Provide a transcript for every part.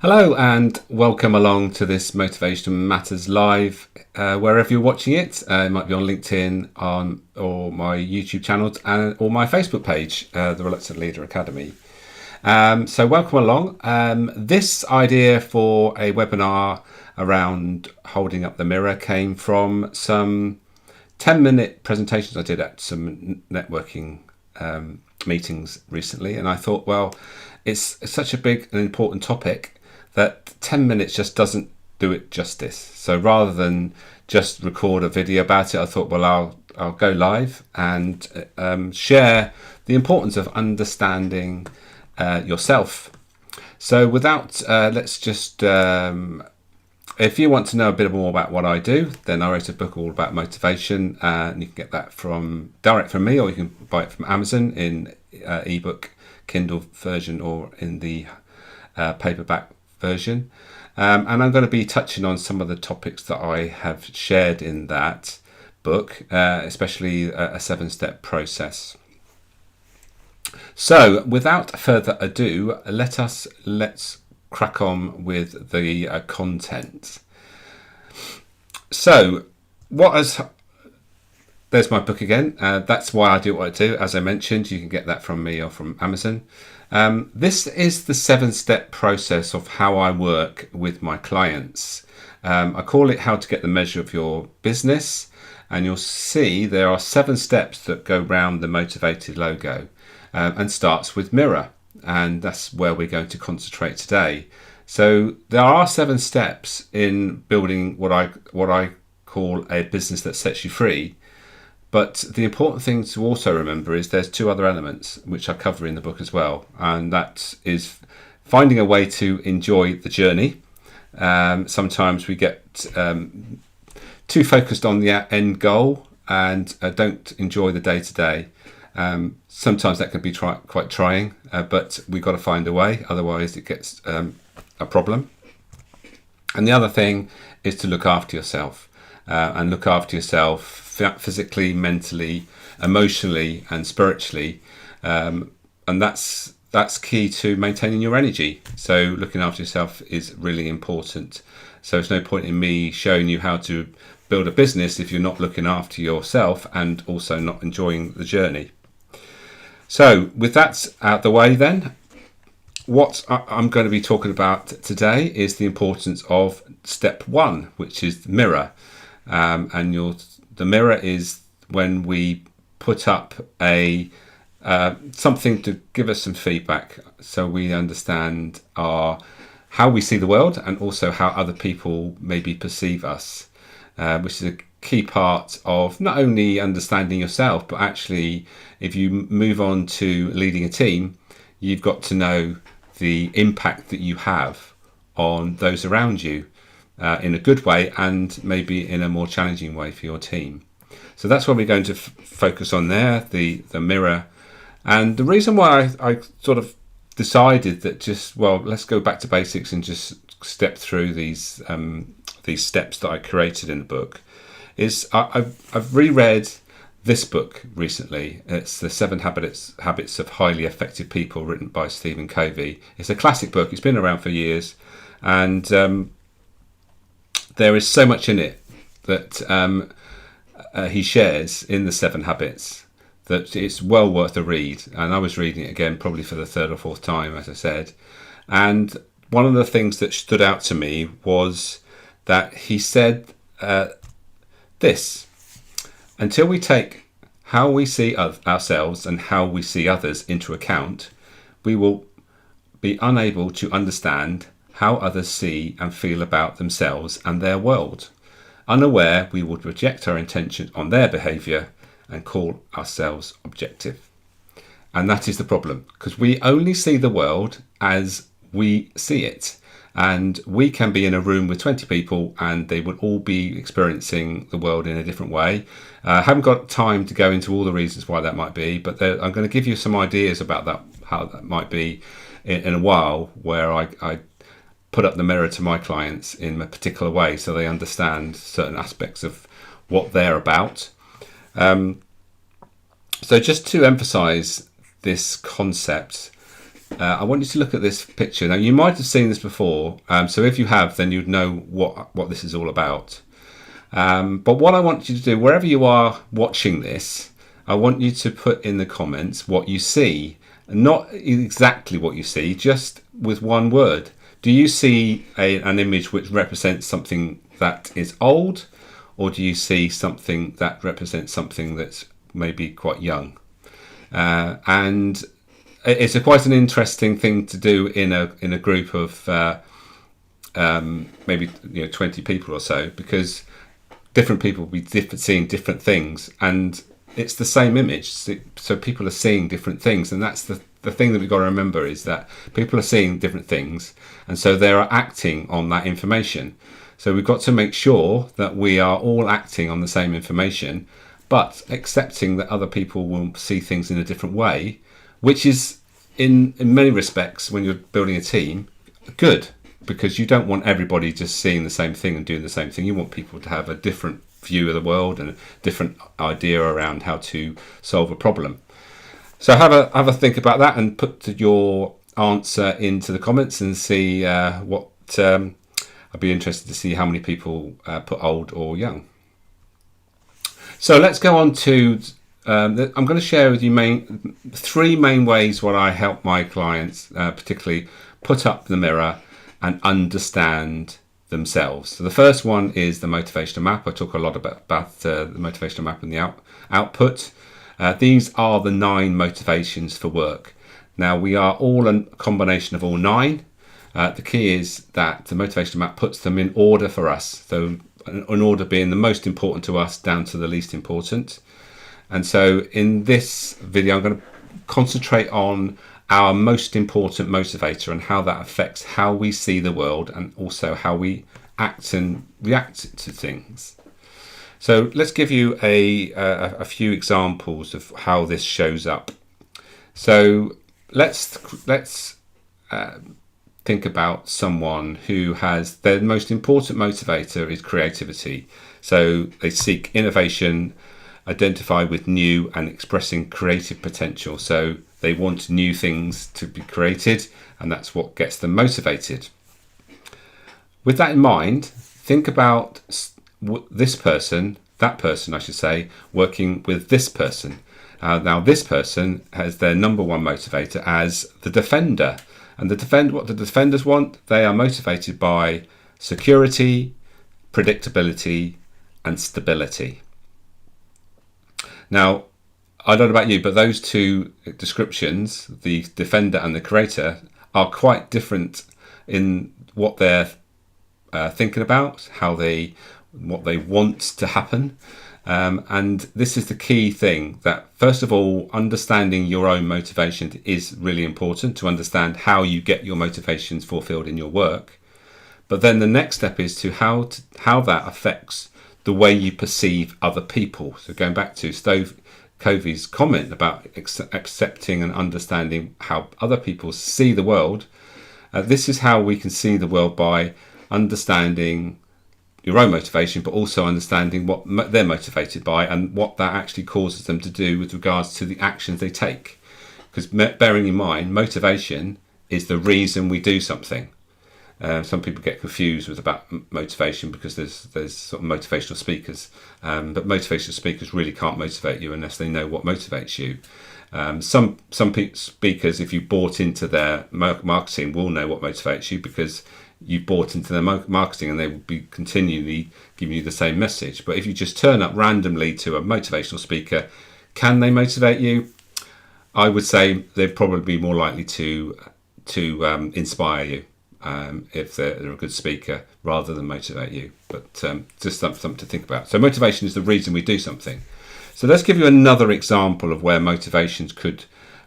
Hello and welcome along to this Motivation Matters Live, wherever you're watching it. It might be on LinkedIn, or my YouTube channel, or my Facebook page, the Reluctant Leader Academy. So welcome along. This idea for a webinar around holding up the mirror came from some 10-minute presentations I did at some networking meetings recently, and I thought, well, it's such a big and important topic that 10 minutes just doesn't do it justice. So rather than just record a video about it, I thought, well, I'll go live and share the importance of understanding yourself. So without, let's just, if you want to know a bit more about what I do, then I wrote a book all about motivation, and you can get that direct from me, or you can buy it from Amazon in ebook, Kindle version, or in the paperback version. And I'm going to be touching on some of the topics that I have shared in that book, especially a 7-step process. So without further ado, let's crack on with the content. So there's my book again. That's why I do what I do. As I mentioned, you can get that from me or from Amazon. This is the 7-step process of how I work with my clients. I call it how to get the measure of your business, and you'll see there are 7 steps that go round the motivated logo, and starts with mirror, and that's where we're going to concentrate today. So there are 7 steps in building what I call a business that sets you free. But the important thing to also remember is there's 2 other elements which I cover in the book as well, and that is finding a way to enjoy the journey. Sometimes we get too focused on the end goal and don't enjoy the day-to-day. Sometimes that can be quite trying, but we've got to find a way, otherwise it gets a problem. And the other thing is to look after yourself, and look after yourself physically, mentally, emotionally, and spiritually, and that's key to maintaining your energy. So looking after yourself is really important. So there's no point in me showing you how to build a business if you're not looking after yourself and also not enjoying the journey. So with that out the way, then, what I'm going to be talking about today is the importance of step 1, which is the mirror. The mirror is when we put up something to give us some feedback, so we understand how we see the world and also how other people maybe perceive us, which is a key part of not only understanding yourself, but actually if you move on to leading a team, you've got to know the impact that you have on those around you, in a good way and maybe in a more challenging way for your team. So that's what we're going to focus on there, the mirror. And the reason why I sort of decided that let's go back to basics and just step through these steps that I created in the book is I've reread this book recently. It's the 7 Habits of Highly Effective People, written by Stephen Covey. It's a classic book. It's been around for years, and there is so much in it that he shares in the 7 Habits that it's well worth a read. And I was reading it again probably for the 3rd or 4th time, as I said. And one of the things that stood out to me was that he said this: until we take how we see ourselves and how we see others into account, we will be unable to understand how others see and feel about themselves and their world. Unaware, we would project our intention on their behaviour and call ourselves objective. And that is the problem, because we only see the world as we see it. And we can be in a room with 20 people and they would all be experiencing the world in a different way. I haven't got time to go into all the reasons why that might be, but I'm going to give you some ideas about that, how that might be in a while, where I put up the mirror to my clients in a particular way so they understand certain aspects of what they're about. So just to emphasize this concept, I want you to look at this picture. Now, you might have seen this before, so if you have, then you'd know what this is all about. But what I want you to do, wherever you are watching this, I want you to put in the comments what you see. Not exactly what you see, just with one word. Do you see an image which represents something that is old, or do you see something that represents something that's maybe quite young? And it's quite an interesting thing to do in a group of maybe 20 people or so, because different people will be seeing different things, and it's the same image, so people are seeing different things. And that's the thing that we've got to remember, is that people are seeing different things, and so they are acting on that information. So we've got to make sure that we are all acting on the same information, but accepting that other people will see things in a different way, which is in many respects, when you're building a team, good, because you don't want everybody just seeing the same thing and doing the same thing. You want people to have a different view of the world and a different idea around how to solve a problem. So have a think about that, and put your answer into the comments and see what. I'd be interested to see how many people put old or young. So let's go on to. I'm going to share with you three main ways what I help my clients, particularly put up the mirror and understand themselves. So the first one is the motivational map. I talk a lot about the motivational map and the output. These are the 9 motivations for work. Now, we are all a combination of all 9. The key is that the motivational map puts them in order for us. So an order being the most important to us down to the least important. And so in this video, I'm going to concentrate on our most important motivator and how that affects how we see the world, and also how we act and react to things. So let's give you a few examples of how this shows up. So let's think about someone who has their most important motivator is creativity. So they seek innovation, identify with new and expressing creative potential. So they want new things to be created, and that's what gets them motivated. With that in mind, think about this person, that person I should say, working with this person. Now this person has their number one motivator as the defender. And what the defenders want, they are motivated by security, predictability, and stability. Now, I don't know about you, but those two descriptions, the defender and the creator, are quite different in what they're thinking about, what they want to happen. And this is the key thing, that first of all, understanding your own motivation is really important to understand how you get your motivations fulfilled in your work. But then the next step is to how that affects the way you perceive other people. So going back to Stove Covey's comment about accepting and understanding how other people see the world, this is how we can see the world, by understanding your own motivation, but also understanding what they're motivated by and what that actually causes them to do with regards to the actions they take. Because bearing in mind, motivation is the reason we do something. Some people get confused about motivation, because there's sort of motivational speakers, but motivational speakers really can't motivate you unless they know what motivates you. Some speakers, if you bought into their marketing, will know what motivates you, because you bought into their marketing, and they will be continually giving you the same message. But if you just turn up randomly to a motivational speaker, can they motivate you? I would say they'd probably be more likely to inspire you. If they're a good speaker, rather than motivate you. But just something to think about. So motivation is the reason we do something. So let's give you another example of where motivations could,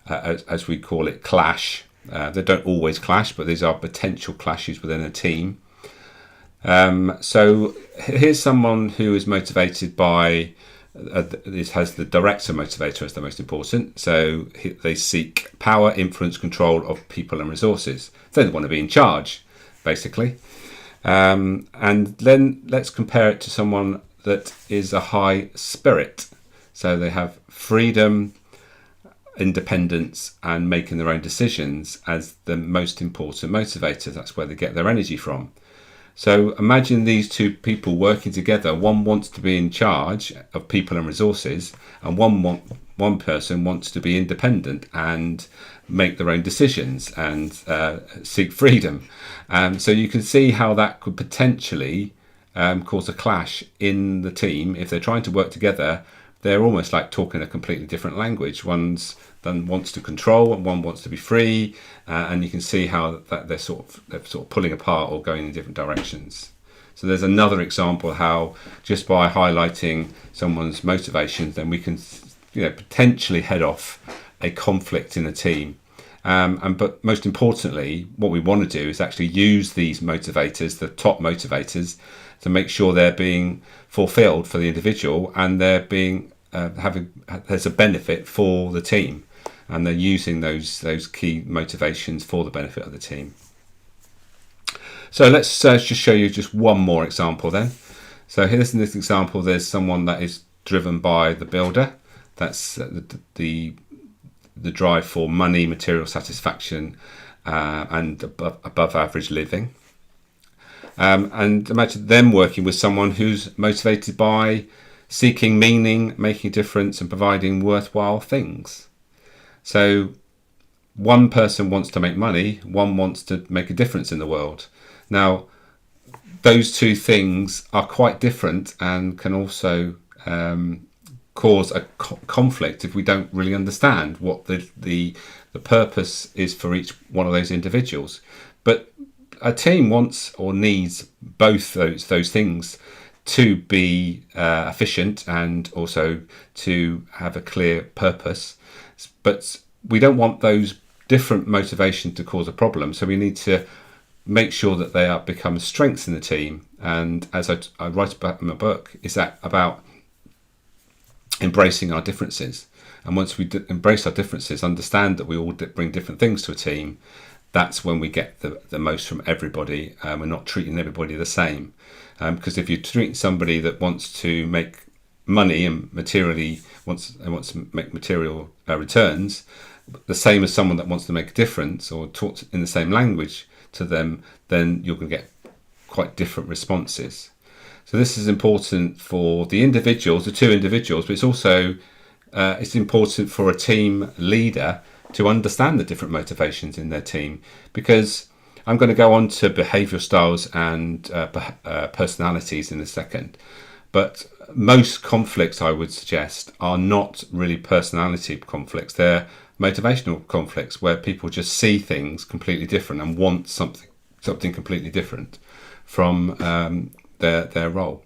as we call it, clash. They don't always clash, but these are potential clashes within a team. So here's someone who is motivated by, this has the director motivator as the most important. So they seek power, influence, control of people and resources. They want to be in charge, basically. And then let's compare it to someone that is a high spirit. So they have freedom, independence and making their own decisions as the most important motivators. That's where they get their energy from. So imagine these two people working together. One wants to be in charge of people and resources, and one person wants to be independent and make their own decisions and seek freedom. So you can see how that could potentially cause a clash in the team. If they're trying to work together, they're almost like talking a completely different language. One wants to control and one wants to be free, and you can see how that they're sort of pulling apart or going in different directions. So there's another example how just by highlighting someone's motivations, then we can potentially head off a conflict in a team. But most importantly, what we want to do is actually use these motivators, the top motivators, to make sure they're being fulfilled for the individual, and they're being there's a benefit for the team, and they're using those key motivations for the benefit of the team. So let's just show you just one more example then. So here's in this example, there's someone that is driven by the builder. That's the drive for money, material satisfaction, and above average living. And imagine them working with someone who's motivated by seeking meaning, making a difference, and providing worthwhile things. So one person wants to make money, one wants to make a difference in the world. Now, those two things are quite different and can also cause a conflict if we don't really understand what the purpose is for each one of those individuals. But a team wants or needs both those things to be efficient and also to have a clear purpose. But we don't want those different motivations to cause a problem. So we need to make sure that they become strengths in the team. And as I write about in my book, is that about embracing our differences. And once we embrace our differences, understand that we all bring different things to a team, that's when we get the most from everybody. We're not treating everybody the same. Because if you treat somebody that wants to make money and wants to make material returns, the same as someone that wants to make a difference or talk in the same language to them, then you're going to get quite different responses. So this is important for the individuals, the two individuals, but it's also it's important for a team leader to understand the different motivations in their team, because I'm going to go on to behavioural styles and personalities in a second. But most conflicts, I would suggest, are not really personality conflicts. They're motivational conflicts where people just see things completely different and want something completely different from their role.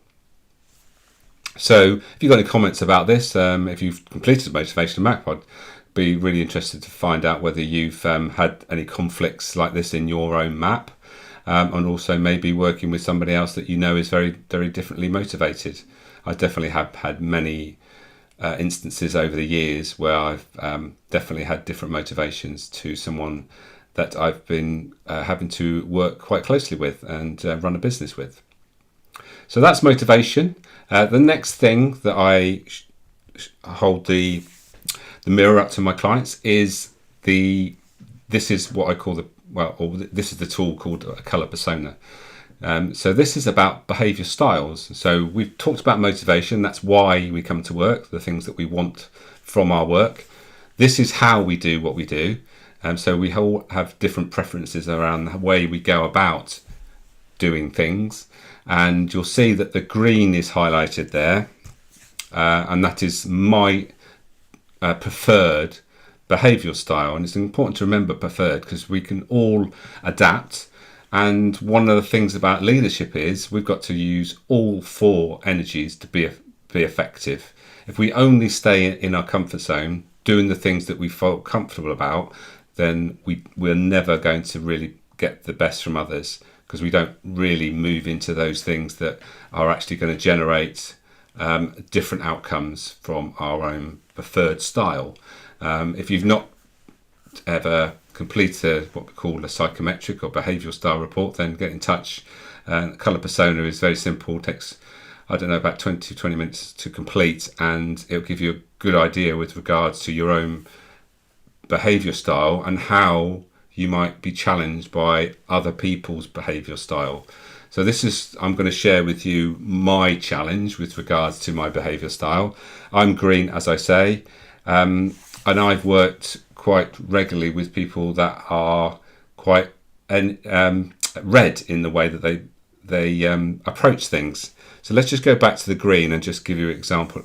So if you've got any comments about this, if you've completed a motivational map, I'd be really interested to find out whether you've had any conflicts like this in your own map, and also maybe working with somebody else that you know is very, very differently motivated. I definitely have had many instances over the years where I've definitely had different motivations to someone that I've been having to work quite closely with and run a business with. So that's motivation. The next thing that I hold the mirror up to my clients is this is what I call this is the tool called a color persona. So this is about behavior styles. So we've talked about motivation. That's why we come to work, the things that we want from our work. This is how we do what we do. So we all have different preferences around the way we go about doing things. And you'll see that the green is highlighted there. And that is my preferred behavioural style. And it's important to remember preferred because we can all adapt. And one of the things about leadership is we've got to use all four energies to be effective. If we only stay in our comfort zone, doing the things that we feel comfortable about, then we're never going to really get the best from others, because we don't really move into those things that are actually going to generate different outcomes from our own preferred style. If you've not ever completed what we call a psychometric or behavioural style report, then get in touch. Colour persona is very simple, takes about 20 minutes to complete, and it'll give you a good idea with regards to your own behavior style and how you might be challenged by other people's behavior style. So I'm going to share with you my challenge with regards to my behavior style. I'm green, as I say, and I've worked quite regularly with people that are quite red in the way that they approach things. So let's just go back to the green and just give you an example,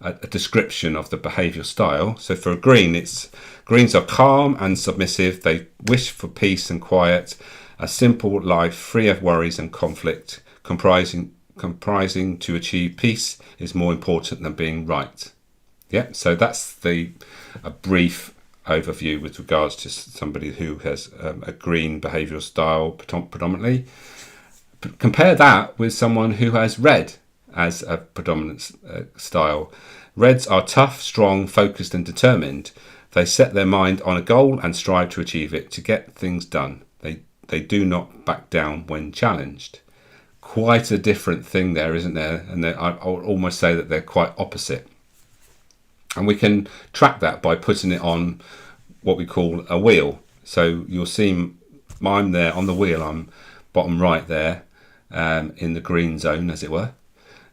a description of the behaviour style. So for a green, greens are calm and submissive. They wish for peace and quiet, a simple life free of worries and conflict, comprising to achieve peace is more important than being right. Yeah, so that's a brief overview with regards to somebody who has a green behavioural style predominantly. Compare that with someone who has red as a predominant style. Reds are tough, strong, focused and determined. They set their mind on a goal and strive to achieve it, to get things done. They do not back down when challenged. Quite a different thing there, isn't there? And I would almost say that they're quite opposite. And we can track that by putting it on what we call a wheel. So you'll see I'm there on the wheel. I'm bottom right there in the green zone, as it were.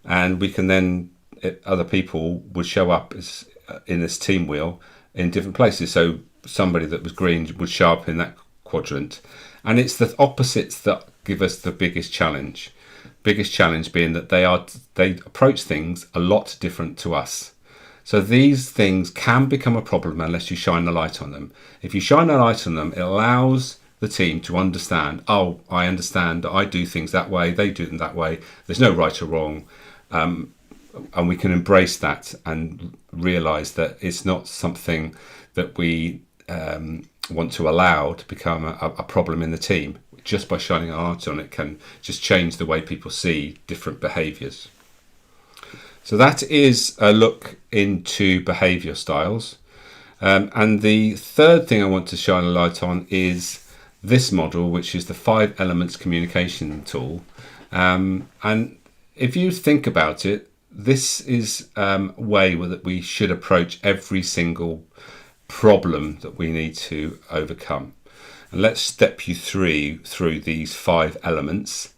And we can then, other people would show up as in this team wheel in different places. So somebody that was green would show up in that quadrant. And it's the opposites that give us the biggest challenge. Biggest challenge being that they approach things a lot different to us. So these things can become a problem unless you shine the light on them. If you shine a light on them, it allows the team to understand, oh, I understand, I do things that way, they do them that way, there's no right or wrong. And we can embrace that and realise that it's not something that we want to allow to become a problem in the team. Just by shining a light on it can just change the way people see different behaviours. So that is a look into behaviour styles. And the third thing I want to shine a light on is this model, which is the 5 elements communication tool. And if you think about it, this is a way that we should approach every single problem that we need to overcome. And let's step you through these 5 elements,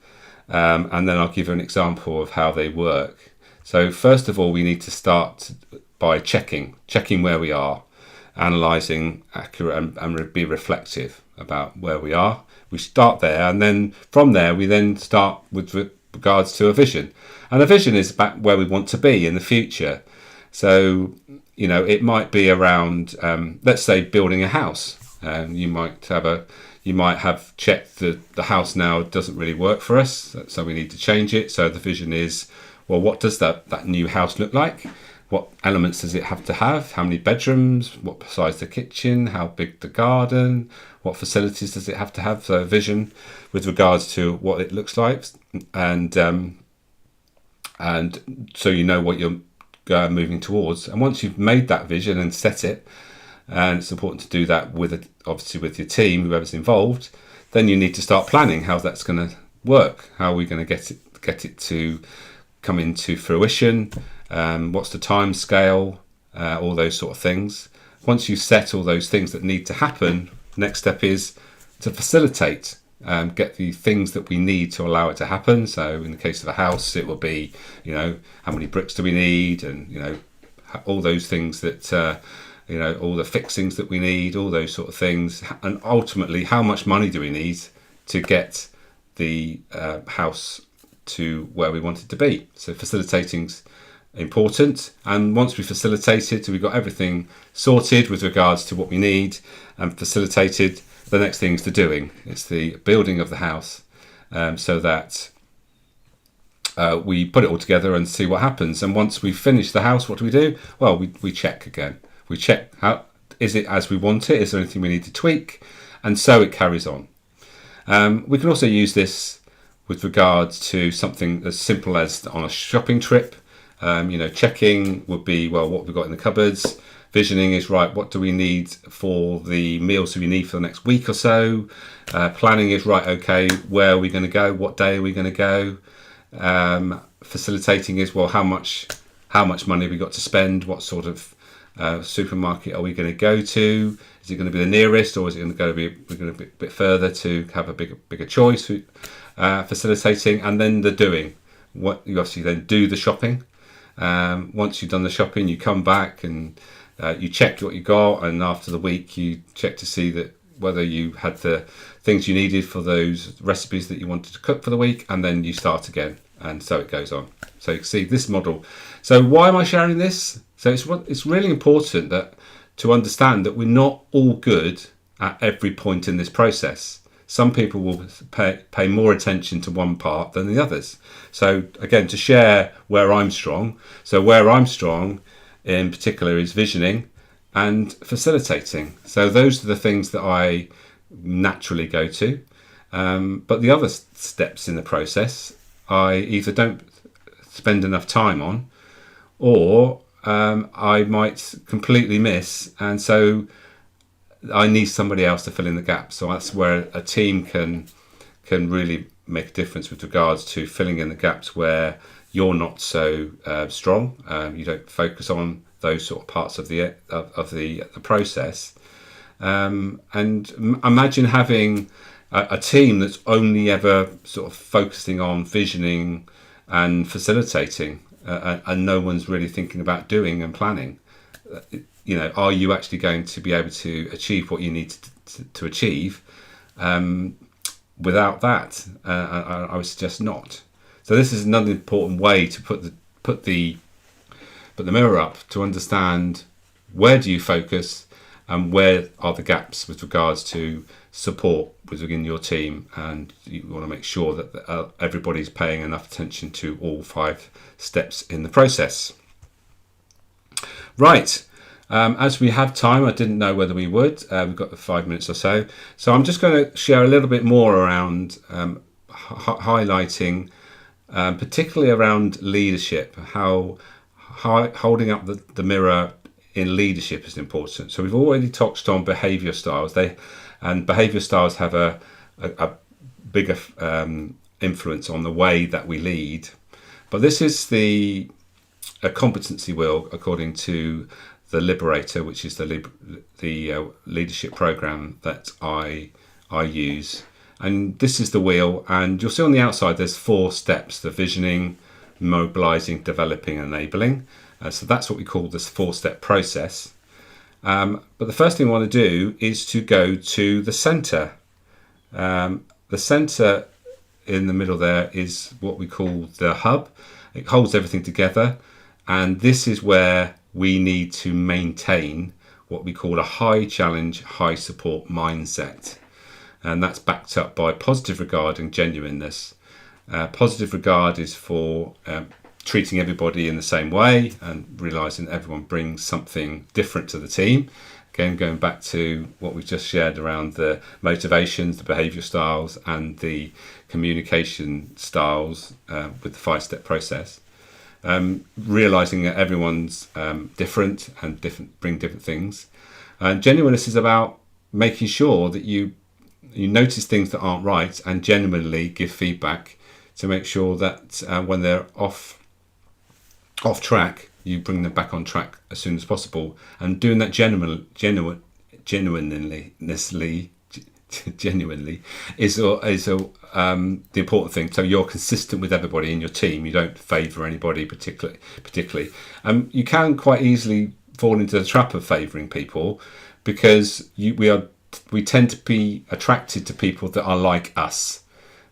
and then I'll give you an example of how they work. So first of all, we need to start by checking where we are, analysing accurate and be reflective about where we are. We start there, and then from there we then start with regards to a vision. And a vision is about where we want to be in the future. So, it might be around, let's say, building a house. You might have checked that the house now doesn't really work for us, so we need to change it. So the vision is, well, what does that new house look like? What elements does it have to have? How many bedrooms? What size the kitchen? How big the garden? What facilities does it have to have? So a vision with regards to what it looks like, and so you know what you're moving towards. And once you've made that vision and set it, and it's important to do that obviously with your team, whoever's involved, then you need to start planning how that's going to work. How are we going to get it to come into fruition? What's the time scale? All those sort of things. Once you set all those things that need to happen, next step is to facilitate, get the things that we need to allow it to happen. So in the case of a house, it will be, how many bricks do we need, and all those things that all the fixings that we need, all those sort of things, and ultimately how much money do we need to get the house to where we want it to be. So facilitating's important, and once we facilitated, we've got everything sorted with regards to what we need and facilitated, the next thing is the doing. It's the building of the house, so that we put it all together and see what happens. And once we've finished the house, what do? Well, we check again. We check, how is it as we want it? Is there anything we need to tweak? And so it carries on. We can also use this with regards to something as simple as on a shopping trip. Checking would be, well, what we've got in the cupboards. Visioning is, right, what do we need for the meals we need for the next week or so? Planning is, right, okay, where are we going to go? What day are we going to go? Facilitating is, well, how much money have we got to spend? What sort of supermarket are we going to go to? Is it going to be the nearest, or is it going to be we're going to be a bit further to have a bigger choice? Facilitating, and then the doing. What you obviously then do the shopping. Once you've done the shopping, you come back and you check what you got, and after the week, you check to see that whether you had the things you needed for those recipes that you wanted to cook for the week, and then you start again, and so it goes on. So you can see this model. So why am I sharing this? So it's really important to understand that we're not all good at every point in this process. Some people will pay more attention to one part than the others. So again, to share where I'm strong. So where I'm strong in particular is visioning and facilitating. So those are the things that I naturally go to. But the other steps in the process, I either don't spend enough time on, or I might completely miss. And so I need somebody else to fill in the gaps. So that's where a team can really make a difference with regards to filling in the gaps where you're not so strong. You don't focus on those sort of parts of the process. And imagine having a team that's only ever sort of focusing on visioning and facilitating, and no one's really thinking about doing and planning. Are you actually going to be able to achieve what you need to achieve without that? I would suggest not. So this is another important way to put the mirror up to understand where do you focus and where are the gaps with regards to support within your team, and you want to make sure that everybody's paying enough attention to all 5 steps in the process. Right. As we have time, I didn't know whether we would. We've got 5 minutes or so. So I'm just going to share a little bit more around highlighting, particularly around leadership, how holding up the mirror in leadership is important. So we've already touched on behaviour styles. Behaviour styles have a bigger influence on the way that we lead. But this is a competency wheel, according to the Liberator, which is the leadership program that I use. And this is the wheel, and you'll see on the outside there's 4 steps: the visioning, mobilizing, developing, enabling. So that's what we call this 4-step process. But the first thing I want to do is to go to the center. The center in the middle there is what we call the hub. It holds everything together, and this is where we need to maintain what we call a high challenge, high support mindset. And that's backed up by positive regard and genuineness. Positive regard is for treating everybody in the same way and realizing that everyone brings something different to the team. Again, going back to what we've just shared around the motivations, the behavior styles, and the communication styles with the 5-step process. Realizing that everyone's different and bring different things. And genuineness is about making sure that you notice things that aren't right and genuinely give feedback to make sure that when they're off track, you bring them back on track as soon as possible. And doing that genuinely is the important thing. So you're consistent with everybody in your team. You don't favour anybody particularly. You can quite easily fall into the trap of favouring people, because we tend to be attracted to people that are like us.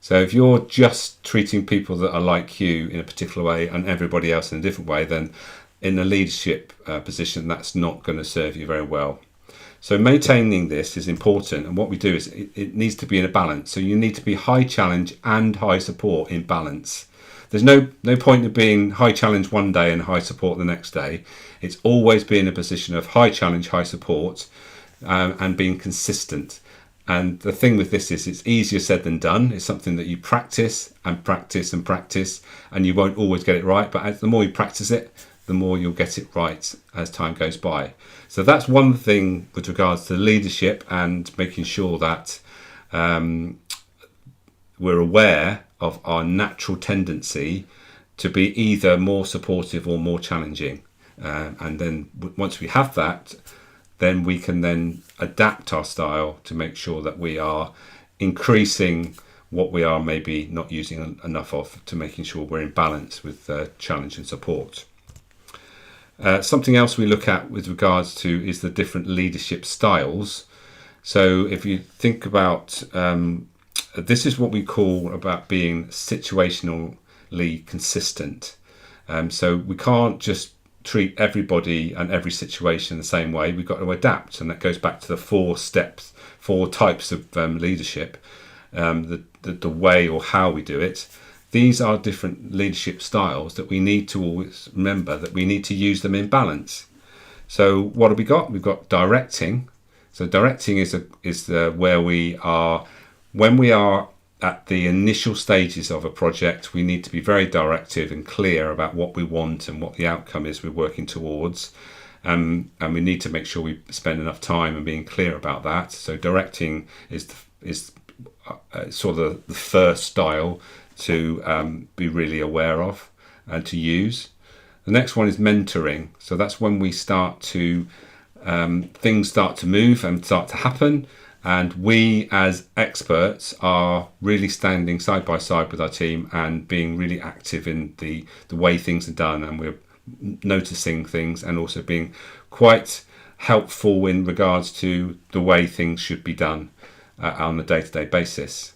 So if you're just treating people that are like you in a particular way and everybody else in a different way, then in a leadership position, that's not going to serve you very well. So maintaining this is important, and what we do is it needs to be in a balance. So you need to be high challenge and high support in balance. There's no point in being high challenge one day and high support the next day. It's always be in a position of high challenge, high support, and being consistent. And the thing with this is it's easier said than done. It's something that you practice and practice and practice, and you won't always get it right. But the more you practice it, the more you'll get it right as time goes by. So that's one thing with regards to leadership, and making sure that we're aware of our natural tendency to be either more supportive or more challenging. And then once we have that, then we can then adapt our style to make sure that we are increasing what we are maybe not using enough of, to making sure we're in balance with challenge and support. Something else we look at with regards to is the different leadership styles. So if you think about, this is what we call about being situationally consistent. So we can't just treat everybody and every situation the same way. We've got to adapt, and that goes back to the 4 types of leadership, the way or how we do it. These are different leadership styles that we need to always remember that we need to use them in balance. So what have we got? We've got directing. So directing is where we are when we are at the initial stages of a project. We need to be very directive and clear about what we want and what the outcome is we're working towards. And we need to make sure we spend enough time and being clear about that. So directing is sort of the first style to be really aware of and to use. The next one is mentoring. So that's when we start to things start to move and start to happen, and we as experts are really standing side by side with our team and being really active in the way things are done, and we're noticing things and also being quite helpful in regards to the way things should be done on a day-to-day basis.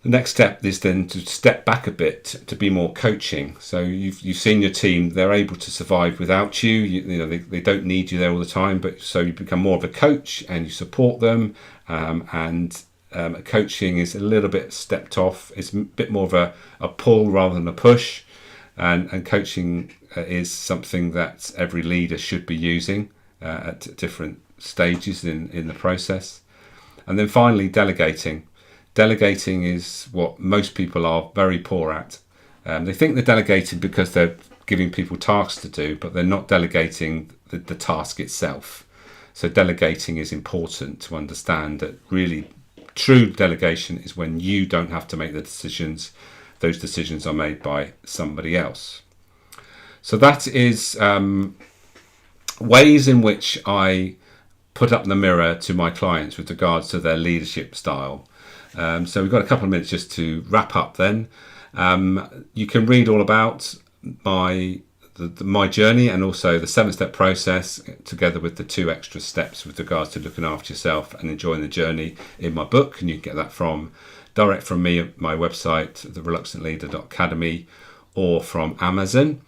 The next step is then to step back a bit, to be more coaching. So you've seen your team; they're able to survive without you. You know they don't need you there all the time, but so you become more of a coach and you support them. Coaching is a little bit stepped off. It's a bit more of a pull rather than a push, and coaching is something that every leader should be using at different stages in the process. And then finally, delegating. Delegating is what most people are very poor at. They think they're delegating because they're giving people tasks to do, but they're not delegating the task itself. So delegating is important to understand that really true delegation is when you don't have to make the decisions. Those decisions are made by somebody else. So that is ways in which I put up the mirror to my clients with regards to their leadership style. So we've got a couple of minutes just to wrap up then. You can read all about my journey and also the 7-step process together with the 2 extra steps with regards to looking after yourself and enjoying the journey in my book. And you can get that direct from me at my website, thereluctantleader.academy, or from Amazon.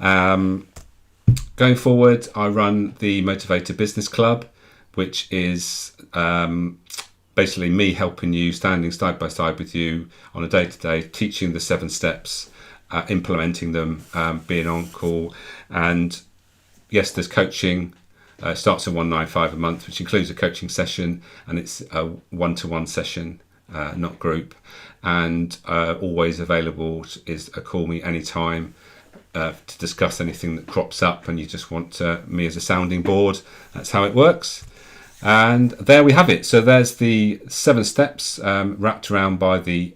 Going forward, I run the Motivated Business Club, which is basically me helping you, standing side by side with you on a day-to-day, teaching the 7 steps, implementing them, being on call. And yes, there's coaching. Starts at $195 a month, which includes a coaching session, and it's a one-to-one session, not group. And always available is a call me anytime to discuss anything that crops up and you just want me as a sounding board. That's how it works. And there we have it. So there's the 7 steps wrapped around by the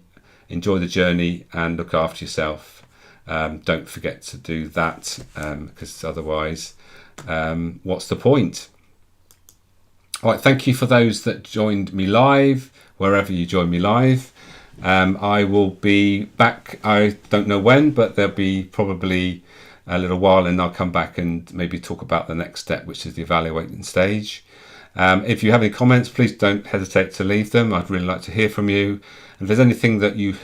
enjoy the journey and look after yourself. Don't forget to do that because otherwise, what's the point? All right, thank you for those that joined me live, wherever you join me live. I will be back, I don't know when, but there'll be probably a little while, and I'll come back and maybe talk about the next step, which is the evaluating stage. If you have any comments, please don't hesitate to leave them. I'd really like to hear from you. And if there's anything that you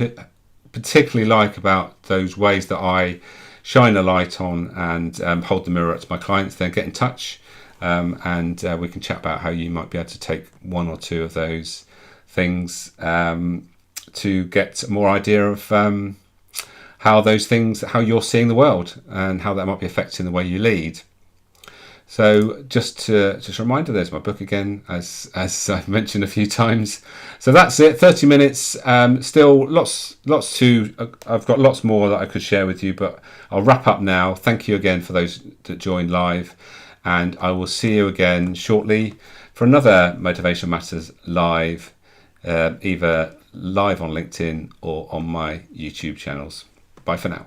particularly like about those ways that I shine a light on and hold the mirror up to my clients, then get in touch and we can chat about how you might be able to take 1 or 2 of those things to get more idea of how you're seeing the world and how that might be affecting the way you lead. So just a reminder, there's my book again, as I've mentioned a few times. So that's it, 30 minutes. Still lots I've got lots more that I could share with you, but I'll wrap up now. Thank you again for those that joined live, and I will see you again shortly for another Motivation Matters live, either live on LinkedIn or on my YouTube channels. Bye for now.